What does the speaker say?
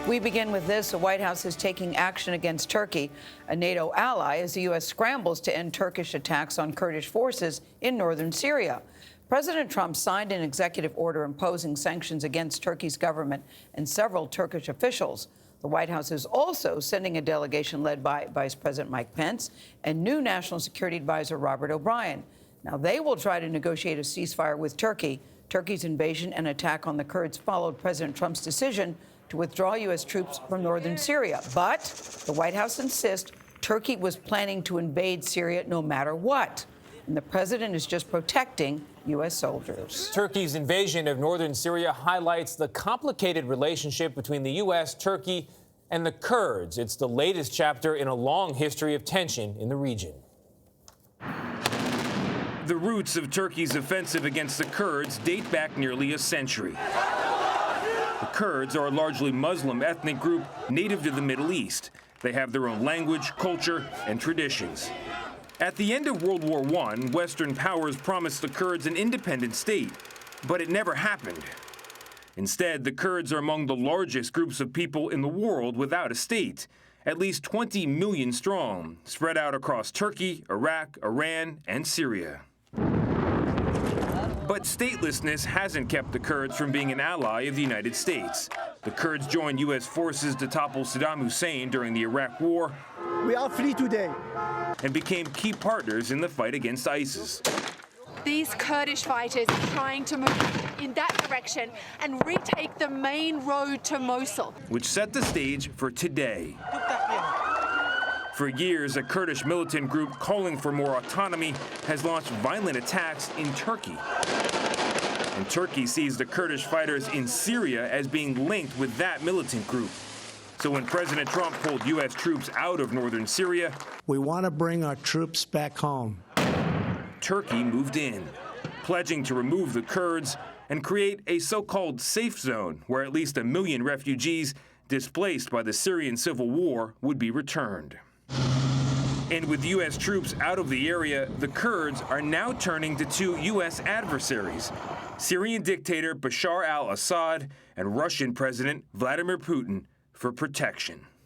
We begin with this. The White House is taking action against Turkey, a NATO ally, as the U.S. scrambles to end Turkish attacks on Kurdish forces in northern Syria. President Trump signed an executive order imposing sanctions against Turkey's government and several Turkish officials. The White House is also sending a delegation led by Vice President Mike Pence and new National Security Advisor Robert O'Brien. Now, they will try to negotiate a ceasefire with Turkey. Turkey's invasion and attack on the Kurds followed President Trump's decision to withdraw U.S. troops from northern Syria. But the White House insists Turkey was planning to invade Syria no matter what. And the president is just protecting U.S. soldiers. Turkey's invasion of northern Syria highlights the complicated relationship between the U.S., Turkey, and the Kurds. It's the latest chapter in a long history of tension in the region. The roots of Turkey's offensive against the Kurds date back nearly a century. The Kurds are a largely Muslim ethnic group native to the Middle East. They have their own language, culture, and traditions. At the end of World War I, Western powers promised the Kurds an independent state, but it never happened. Instead, the Kurds are among the largest groups of people in the world without a state, at least 20 million strong, spread out across Turkey, Iraq, Iran, and Syria. But statelessness hasn't kept the Kurds from being an ally of the United States. The Kurds joined U.S. forces to topple Saddam Hussein during the Iraq War. We are free today. And became key partners in the fight against ISIS. These Kurdish fighters are trying to move in that direction and retake the main road to Mosul, which set the stage for today. For years, a Kurdish militant group calling for more autonomy has launched violent attacks in Turkey. And Turkey sees the Kurdish fighters in Syria as being linked with that militant group. So when President Trump pulled U.S. troops out of northern Syria, we want to bring our troops back home. Turkey moved in, pledging to remove the Kurds and create a so-called safe zone where at least 1 million refugees displaced by the Syrian civil war would be returned. And with U.S. troops out of the area, the Kurds are now turning to two U.S. adversaries, Syrian dictator Bashar al-Assad and Russian President Vladimir Putin, for protection.